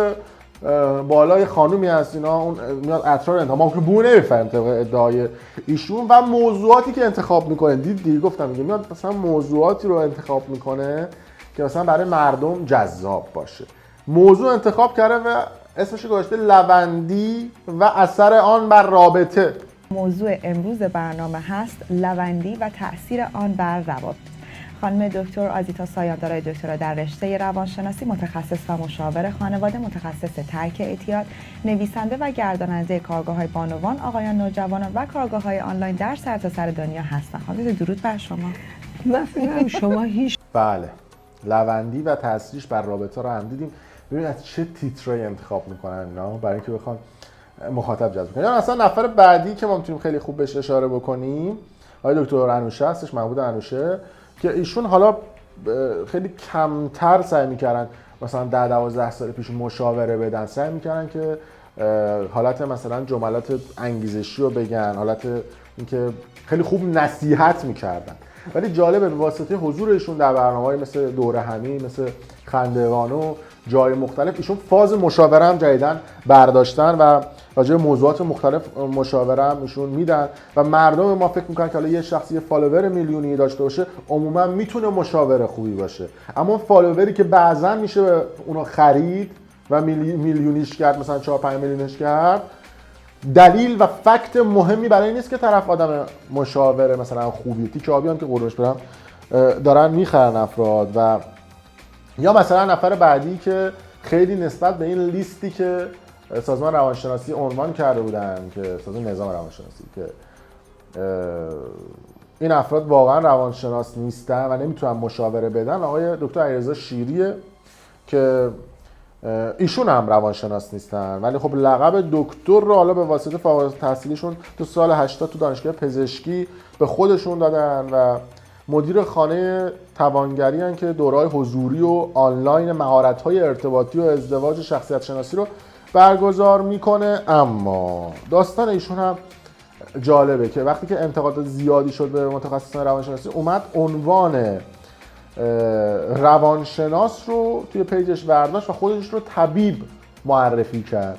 بالای خانومی هست اینا اون میاد عطر رو انتخاب، ما که بو نمیفهمیم طبق ادعای ایشون و موضوعاتی که انتخاب میکنه. دید گفتم میگه میاد مثلا موضوعاتی رو انتخاب میکنه که مثلا برای مردم جذاب باشه. موضوع انتخاب کرده و اسمش گذاشته لوندی و اثر آن بر رابطه. موضوع امروز برنامه هست لوندی و تأثیر آن بر روابط. خانم دکتر آزیتا سایان دارای دکترا در رشته روانشناسی، متخصص و مشاور خانواده، متخصص ترک اعتیاد، نویسنده و گرداننده کارگاه‌های بانوان، آقایان نوجوانان و کارگاه‌های آنلاین در سرتاسر دنیا هستند. خانم درود بر شما. من فکرم شما هیچ. بله، لوندی و تاثیرش بر رابطه رو هم دیدیم. ببین از چه تیترایی انتخاب میکنن اینا برای اینکه بخوان مخاطب جذب کنن. یا مثلا نفر بعدی که ما میتونیم خیلی خوب بهش اشاره بکنیم آقای دکتر انوشه هستش، محمود انوشه، که ایشون حالا خیلی کمتر سعی میکردن مثلا 10-12 سال پیش مشاوره بدن، سعی میکردن که حالت مثلا جملات انگیزشی رو بگن، حالت اینکه خیلی خوب نصیحت میکردن. ولی جالبه به واسطه حضور ایشون در برنامه‌های مثل دوره همی، مثل خندوانو، جای مختلف، ایشون فاز مشاوره هم جدیدن برداشتن و راجع به موضوعات مختلف مشاوره هم ایشون میدن و مردم ما فکر میکنن که حالا یه شخصی یه فالوور میلیونی داشته باشه عموما میتونه مشاور خوبی باشه، اما فالووری که بعضا میشه به اونو خرید و میلیونیش کرد، مثلا 4-5 میلیونش کرد، دلیل و فکت مهمی برای این نیست که طرف آدم مشاوره مثلا خوبی. تیکه آبی هم که قربونش برم دارن میخرن افراد. و یا مثلا نفر بعدی که خیلی نسبت به این لیستی که سازمان روانشناسی عنوان کرده بودن، که سازمان نظام روانشناسی، که این افراد واقعا روانشناس نیستن و نمیتونن مشاوره بدن، آقای دکتر علیرضا شیریه که ایشون هم روانشناس نیستن ولی خب لقب دکتر رو حالا به واسطه فارغ التحصیلیشون تو سال 80 تو دانشگاه پزشکی به خودشون دادن و مدیر خانه توانگری هستن که دوره‌های حضوری و آنلاین مهارت‌های ارتباطی و ازدواج و شخصیت شناسی رو برگزار میکنه. اما داستان ایشون هم جالبه که وقتی که انتقادات زیادی شد به متخصصان روانشناسی، اومد عنوان روانشناس رو توی پیجش برداشت و خودش رو طبیب معرفی کرد.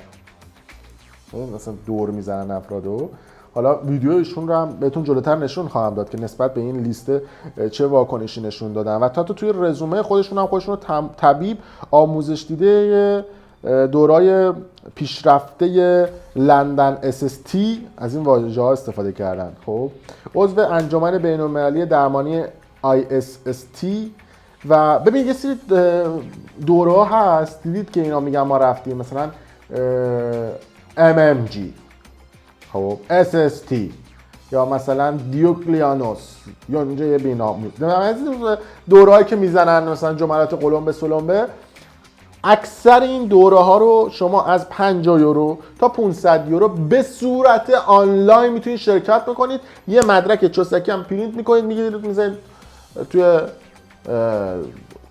مثلا دور میزنن افرادو. حالا ویدیویشون رو هم بهتون جلوتر نشون خواهم داد که نسبت به این لیست چه واکنشی نشون دادن و تا توی رزومه خودشون هم خودشون رو طبیب آموزش دیده دورای پیشرفته لندن SST از این واژه‌ها استفاده کردن. خب عضو انجمن بین‌المللی درمانی ISST و ببین یه سری دوره هست دیدید که اینا میگن ما رفتیم مثلا MMG خب SST یا مثلا دیوکلیانوس یا اونجا یه بینام دورهایی که میزنن مثلا جملات قلم به سلمبه. اکثر این دوره ها رو شما از 50 یورو تا 500 یورو به صورت آنلاین میتونید شرکت بکنید. یه مدرک چسکی هم پرینت میکنید میگیرید میذارید توی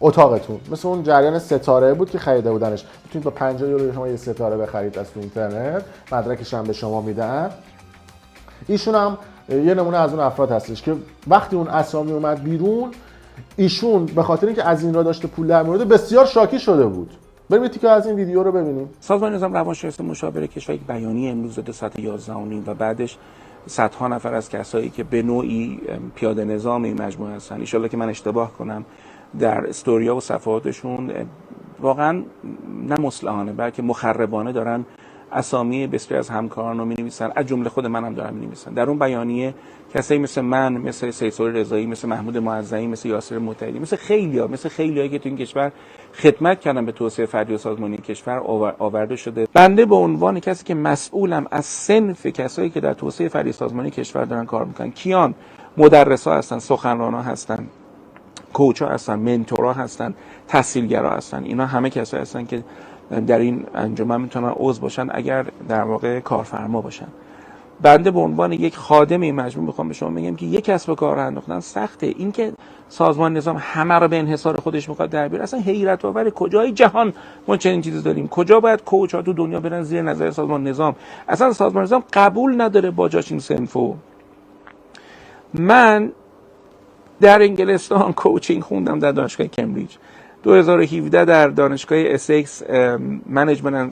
اتاقتون. مثل اون جریان ستاره بود که خریده بودنش، میتونید با 50 یورو شما یه ستاره بخرید از تو اینترنت، مدرکش هم به شما میدن. ایشون هم یه نمونه از اون افراد هستش که وقتی اون اسامی اومد بیرون ایشون به خاطر اینکه از این را داشته پول در می‌آورد بسیار شاکی شده بود. بریم تیکه از این ویدیو رو ببینیم. سازمان نظام روانشناسی مشاور کشور یک بیانیه امروز داده ساعت 11:30 و بعدش صدها نفر از کسایی که به نوعی پیاده نظام این مجموعه هستن، ان شاءالله که من اشتباه کنم، در استوریا و صفحاتشون واقعا نه مصلحانه بلکه مخربانه دارن اسامی بسیاری از همکاران رو می‌نویسن، از جمله خود منم دارم می‌نویسن. در اون بیانیه کسایی مثل من، مثل سید سوری رضایی، مثل محمود معظمی، مثل یاسر متحدی، مثل خیلی‌ها که تو این کشور خدمت کردن به توسعه فردی و سازمانی کشور آورده شده. بنده به عنوان کسی که مسئولم از صنف کسایی که در توسعه فردی سازمانی کشور دارن کار میکنن، کیان مدرسا هستن، سخنرانا هستن، کوچا هستن، منتورا هستن، تحصیلگرا هستن، اینا همه کسایی هستن که در این انجمن میتونن عضو باشن اگر در واقع کارفرما باشن. بنده به عنوان یک خادم این مجموعه میخوام به شما بگم که یک کسب و کار راه انداختن سخته. این که سازمان نظام همه رو به انحصار خودش میخواد در بیاره اصلا حیرت آوره. کجای جهان ما چنین چیزی داریم؟ کجا باید کوچا تو دنیا برن زیر نظر سازمان نظام؟ اصلا سازمان نظام قبول نداره با جاش این صنفو. من در انگلستان کوچینگ خوندم در دانشگاه کمبریج. 2017 در دانشگاه اسکس منیجمنت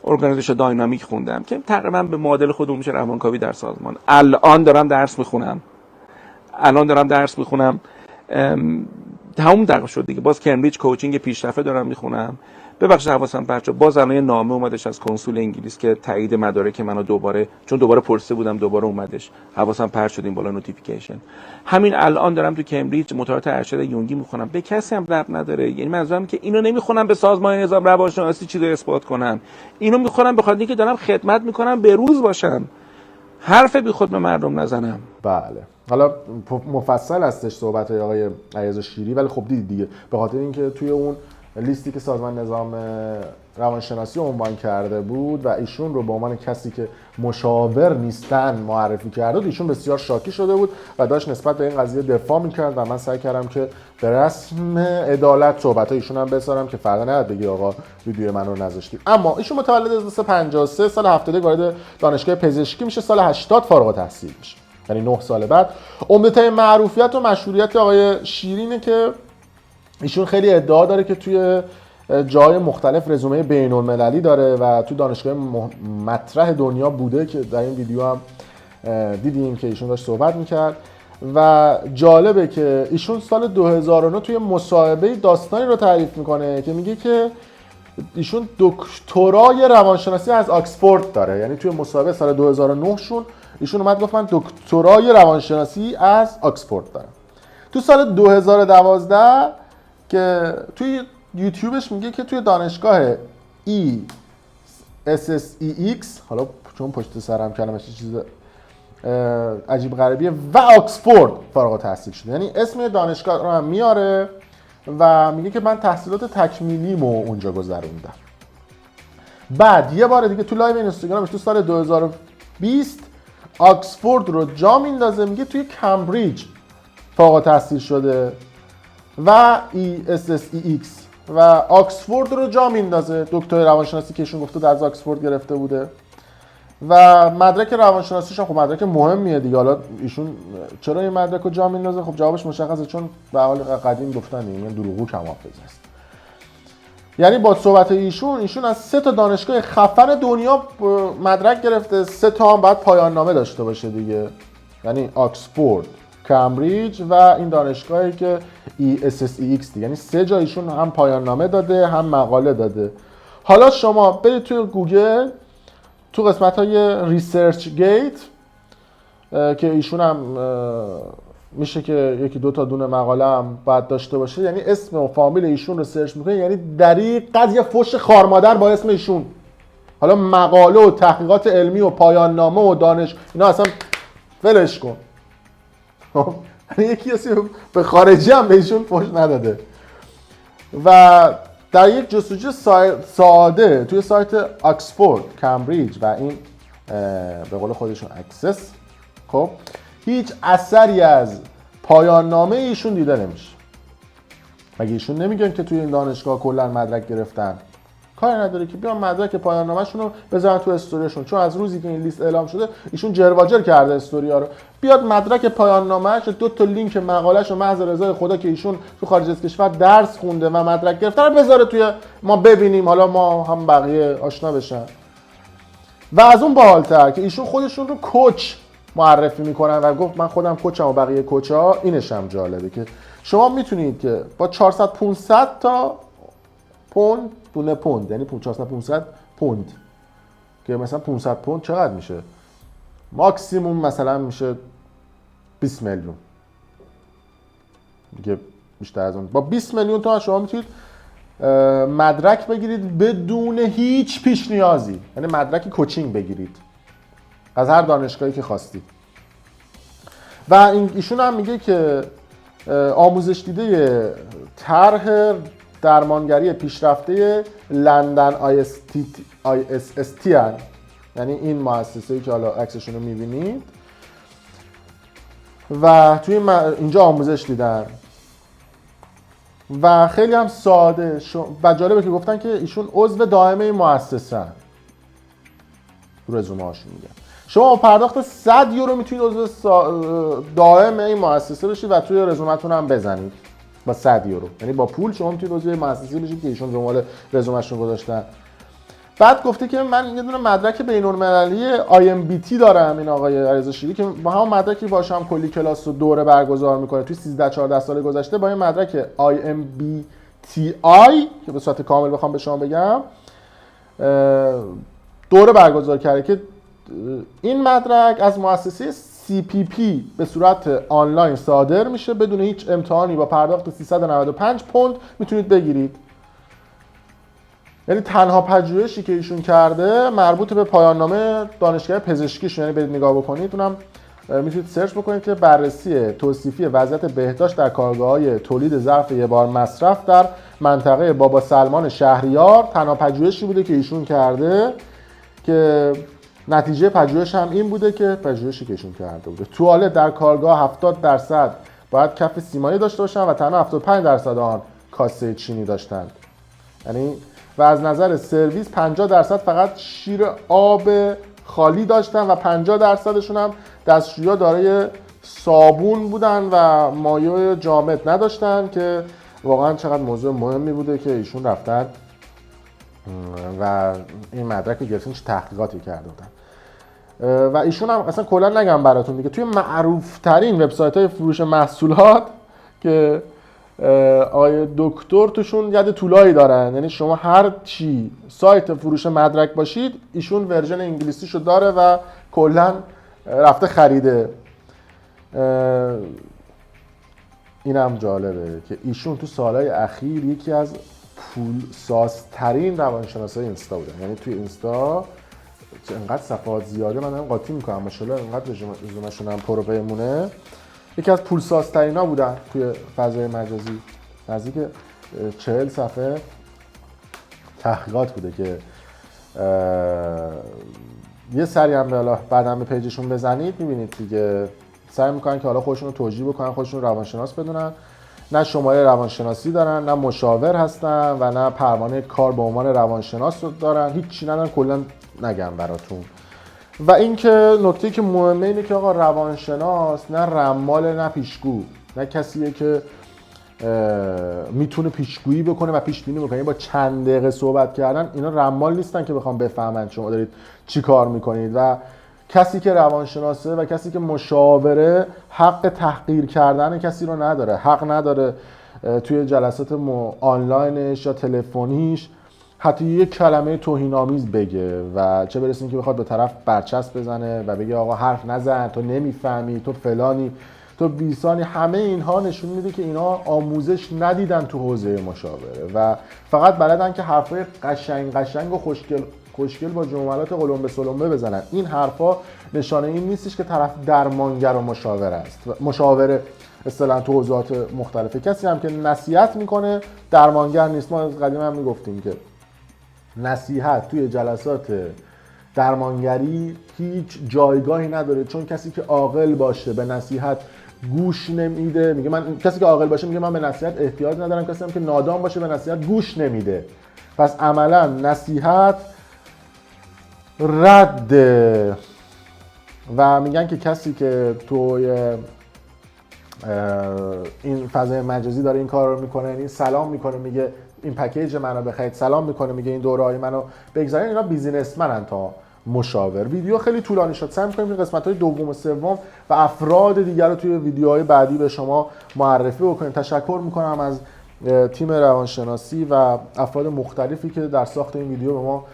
ارگانیزیشن داینامیک خوندم که تقریبا به معادل خودمون میشه روانکاوی در سازمان. الان دارم درس میخونم تموم دقیق شد دیگه. باز کمبریج کوچینگ پیشرفته دارم میخونم. ببخشید حواسم پرت شد، باز الان نامه اومدش از کنسول انگلیس که تایید مدارک منو دوباره، چون دوباره پرسیده بودم دوباره اومدش، حواسم پرت شد این بالا نوتیفیکیشن. همین الان دارم تو کمبریج مطالعات ارشد یونگی میخونم. به کسی هم ربط نداره، یعنی منظورم که اینو نمیخونم به سازمان نظام روانشناسی چیزو اثبات کنم، اینو میخونم به خاطر اینکه دارم خدمت میکنم به روز باشم، حرف بی خود به مردم نزنم. بله حالا مفصل هستش صحبت آقای عیاض شیری، ولی خب دیدید دیگه به خاطر اینکه توی اون لیستی که سازمان نظام روانشناسی عنوان کرده بود و ایشون رو به عنوان کسی که مشاور نیستن معرفی کرده بود، ایشون بسیار شاکی شده بود و داشت نسبت به این قضیه دفاع میکرد و من سعی کردم که به رسم عدالت صحبت ایشون هم بذارم که فردا نیاد بگی آقا ویدیو من رو نذاشتید. اما ایشون متولد 1953 سال 72 وارد دانشگاه پزشکی میشه، سال 80 فارغ التحصیل میشه، یعنی 9 سال بعد. عمدترین معروفیت و مشهوریت آقای شیرینه که ایشون خیلی ادعا داره که توی جای مختلف رزومه بین‌المللی داره و تو دانشگاه مطرح دنیا بوده که در این ویدیو هم دیدیم که ایشون داشت صحبت میکرد. و جالبه که ایشون سال 2009 توی مصاحبه داستانی رو تعریف میکنه که میگه که ایشون دکترای روانشناسی از آکسفورد داره، یعنی توی مصاحبه سال 2009 شون ایشون اومد گفت من دکترای روانشناسی از آکسفورد دارم. تو سال 2012 که توی یوتیوبش میگه که توی دانشگاه SSEX، حالا چون پشت سرم کلمش چیز عجیب غریبیه، و آکسفورد فارغ التحصیل شده، یعنی اسم دانشگاه رو هم میاره و میگه که من تحصیلات تکمیلیمو اونجا گذروندم. بعد یه بار دیگه تو لایو اینستاگرامش تو سال 2020 آکسفورد رو جا میندازه، میگه توی کمبریج فارغ التحصیل شده و SSEX و آکسفورد رو جا میندازه، دکتر روانشناسی که ایشون گفته از آکسفورد گرفته بوده و مدرک روانشناسیش هم خب مدرک مهمیه دیگه. حالا ایشون چرا این مدرک رو جا میندازه؟ خب جوابش مشخصه، چون به حال قدیم گفتن این دروغگو کم حافظه است. یعنی با صحبت ایشون از 3 تا دانشگاه خفن دنیا مدرک گرفته، 3 تا هم باید پایان نامه داشته باشه دیگه، یعنی آکسفورد، کمبریج و این دانشگاهی که ESSEX، یعنی 3 جا ایشون هم پایان نامه داده هم مقاله داده. حالا شما برید توی گوگل تو قسمت‌های ریسرچ گیت که ایشون هم میشه که 1-2 تا دونه مقاله هم باید داشته باشه، یعنی اسم و فامیل ایشون رو سرچ میکنه، یعنی دقیقاً یه فوش خارمادر با اسم ایشون. حالا مقاله و تحقیقات علمی و پایان نامه و دانش اینا اصلا ولش کن. یعنی یکی کسی به خارجی هم به ایشون فوش نداده. و در یک جستجوی ساده توی سایت آکسفورد، کمبریج و این به قول خودشون اکسس، خب هیچ اثری از پایان نامه ایشون دیده نمیشه. مگه ایشون نمیگن که توی این دانشگاه کلا مدرک گرفتن؟ کاری نداره که بیان مدرک پایان نامه‌شون رو بذارن تو استوریشون، چون از روزی که این لیست اعلام شده ایشون جرواجر کرده استوریا رو. بیاد مدرک پایان نامه‌اش 2 تا لینک مقاله‌ش رو محض رضای خدا که ایشون تو خارج از کشور درس خونده و مدرک گرفته رو بذاره توی ما ببینیم، حالا ما هم بقیه آشنا بشن. و از اون باحال‌تر که ایشون خودشون رو کوچ معرفی میکنن و گفت من خودم کوچم و بقیه کوچ‌ها. اینش هم جالبه که شما میتونید که با 400-500 تا پوند، دونه پوند، یعنی 400-500 پوند که مثلا 500 پوند چقدر میشه؟ ماکسیموم مثلا میشه 20 میلیون دیگه، بیشتر از اون. با 20 میلیون تومان شما میتونید مدرک بگیرید بدون هیچ پیش نیازی، یعنی مدرک کوچینگ بگیرید از هر دانشگاهی که خواستید. و ایشون هم میگه که آموزش دیده طرح درمانگری پیشرفته لندن ISST هن. یعنی این مؤسسه‌ای که حالا عکسشون رو میبینید و توی اینجا آموزش دیدن و خیلی هم ساده و جالبه که گفتن که ایشون عضو دائم این مؤسسه هن. تو رزومه هاشون میگن شما با پرداخت 100 یورو میتونید عضو دائم این مؤسسه بشید و توی رزومتون هم بزنید با 100 یورو، یعنی با پول شما میتونید عضو مؤسسه بشید که ایشون دنبال رزومه‌شون گذاشتن. بعد گفته که من یه دونه مدرک بین‌المللی IMBT دارم، این آقای علیرضا شیری که با همون مدرکی باشه هم کلی کلاس و دوره برگزار میکنه توی 13-14 سال گذشته با این مدرک IMBTI که به صورت کامل بخوام به شما بگم دوره برگزار کرده که این مدرک از مؤسسه CPP به صورت آنلاین صادر میشه بدون هیچ امتحانی با پرداخت 395 پوند میتونید بگیرید. یعنی تنها پژوهشی که ایشون کرده مربوط به پایان نامه دانشگاه پزشکیشون، یعنی برید نگاه بکنید، اونم میتونید سرچ بکنید که بررسی توصیفی وضعیت بهداشت در کارگاه‌های تولید ظرف یک بار مصرف در منطقه بابا سلمان شهریار. تنها پژوهشی بوده که ایشون کرده که نتیجه پژوهش هم این بوده که پژوهشی که ایشون کرده بوده توالت در کارگاه 70% باید کف سیمانی داشته باشن و تنها 75% آن کاسه چینی داشتند. یعنی و از نظر سرویس 50% فقط شیر آب خالی داشتن و 50%شون هم دستشویی‌ها دارای صابون بودن و مایع جامد نداشتن که واقعا چقدر موضوع مهمی بوده که ایشون رفتن و این مدرک رو گرفتن، چه تحقیقاتی کرده بودن. و ایشون هم اصلا کلا نگم براتون دیگه توی معروف ترین وبسایت‌های فروش محصولات که آقای دکتر توشون ید طولایی دارن، یعنی شما هر چی سایت فروش مدرک باشید ایشون ورژن انگلیسیشو داره و کلا رفته خریده. اینم جالبه که ایشون تو سالهای اخیر یکی از پولسازترین روانشناسای اینستا بودن، یعنی توی اینستا انقدر صفحات زیاده من هم قاطی میکنم ماشاءالله انقدر رزومه‌شون هم پرو بمونه، یکی از پولسازترینا بودن توی فضای مجازی. نزدیک 40 صفحه تحقیقات بوده که یه سری هم حالا بعداً به پیجشون بزنید میبینید دیگه سعی میکنن که حالا خودشون رو توجیه بکنن، خودشون رو روانشناس بدونن، نه شماره روانشناسی دارن، نه مشاور هستن و نه پروانه کار به عنوان روانشناس دارن، هیچ ندارن. کلا نگم براتون. و اینکه نکته‌ای که مهمه اینه که آقا روانشناس نه رمال نه پیشگو، نه کسیه که میتونه پیشگویی بکنه و پیش بینی بکنه. با چند دقیقه صحبت کردن اینا رمال نیستن که بخوام بفهمن شما دارید چی کار میکنید. و کسی که روانشناسه و کسی که مشاوره حق تحقیر کردن کسی رو نداره، حق نداره توی جلسات آنلاینش یا تلفنیش حتی یک کلمه توهین‌آمیز بگه و چه برسیم که بخواد به طرف برچسب بزنه و بگه آقا حرف نزن، تو نمیفهمی، تو فلانی، تو بیسانی. همه اینها نشون میده که اینا آموزش ندیدن تو حوزه مشاوره و فقط بلدن که حرفای قشنگ و خوشگل با جملات قلمبه سلمبه بزنن. این حرفا نشانه این نیستش که طرف درمانگر و مشاور است. مشاوره اصطلاحاً تو حوزات مختلفه. کسی هم که نصیحت میکنه درمانگر نیست. ما از قدیم هم میگفتیم که نصیحت توی جلسات درمانگری هیچ جایگاهی نداره، چون کسی که عاقل باشه به نصیحت گوش نمیده. میگه من کسی که عاقل باشه میگه من به نصیحت احتیاج ندارم، کسی هم که نادان باشه به نصیحت گوش نمیده. پس عملا نصیحت رد. و میگن که کسی که توی این فضای مجازی داره این کار رو میکنه، این سلام میکنه میگه این پکیج منو بخرید، سلام میکنه میگه این دوره‌های منو بگذارین، اینا بیزینسمنن تا مشاور. ویدیو خیلی طولانی شد، سعی می‌کنیم این قسمت‌های دوم و سوم و افراد دیگر رو توی ویدیوهای بعدی به شما معرفی بکنیم. تشکر میکنم از تیم روانشناسی و افراد مختلفی که در ساخت این ویدیو به ما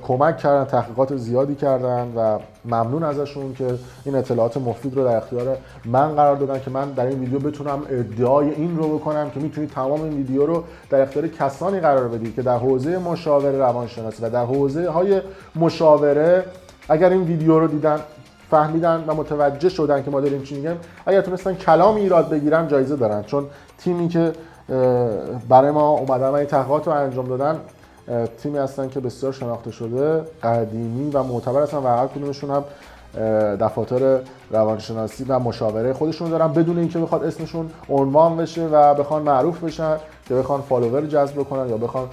کمک کردن، تحقیقات زیادی کردن و ممنون ازشون که این اطلاعات مفید رو در اختیار من قرار دادن که من در این ویدیو بتونم ادعای این رو بکنم که میتونید تمام این ویدیو رو در اختیار کسانی قرار بدید که در حوزه مشاوره روانشناسی و در حوزه های مشاوره اگر این ویدیو رو دیدن، فهمیدن و متوجه شدن که ما داریم چی میگیم، اگر تونستن کلام ایراد بگیرن جایزه دارن، چون تیمی که برای ما اومدن این تحقیقات رو انجام دادن تیمی هستن که بسیار شناخته شده، قدیمی و معتبر هستن و هر کدومشون هم دفاتر روانشناسی و مشاوره خودشون دارن بدون اینکه بخواد اسمشون عنوان بشه و بخوان معروف بشن که بخوان فالوور جذب بکنن یا بخوان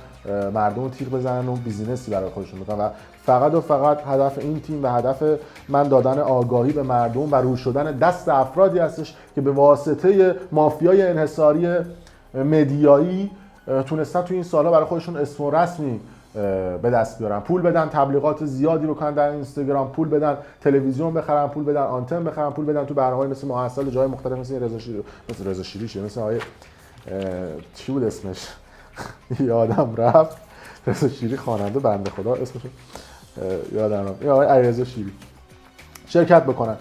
مردم رو تیغ بزنن و بیزینسی برای خودشون بکنن. و فقط هدف این تیم و هدف من دادن آگاهی به مردم و رو شدن دست افرادی هستش که به واسطه مافیای انحصاری مدیایی تونستن توی این سالا برای خودشون اسم و رسمی به دست بیارن، پول بدن، تبلیغات زیادی بکنن در اینستاگرام، پول بدن، تلویزیون بخرن، پول بدن، آنتن بخرن، پول بدن تو برنامه‌های مثل محصل جای مختلف مثل رضا شیری مثل آقای چی بود اسمش یادم رفت، رضا شیری خواننده بنده خدا اسمش یادم رفت، آقای علیرضا شیری شرکت بکنن.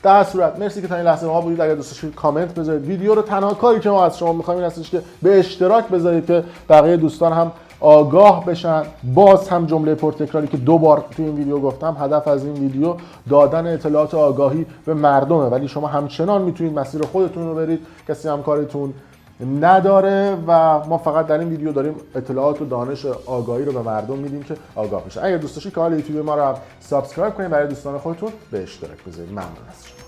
در صورت مرسی که تا این لحظه ما بودید. اگر دوست داشتید کامنت بذارید. ویدیو رو تنها کاری که ما از شما می‌خوایم این هستش که به اشتراک بذارید که بقیه دوستان هم آگاه بشن. باز هم جمله پرتکراری که 2 بار توی این ویدیو گفتم، هدف از این ویدیو دادن اطلاعات آگاهی به مردمه، ولی شما همچنان میتونید مسیر خودتون رو برید، کسی هم کارتون نداره و ما فقط در این ویدیو داریم اطلاعات و دانش آگاهی رو به مردم میدیم که آگاه بشن. اگر دوست داشتید کانال یوتیوب ما رو هم سابسکرایب کنید، برای دوستان خودتون به اشتراک بذارید. ممنون از شما.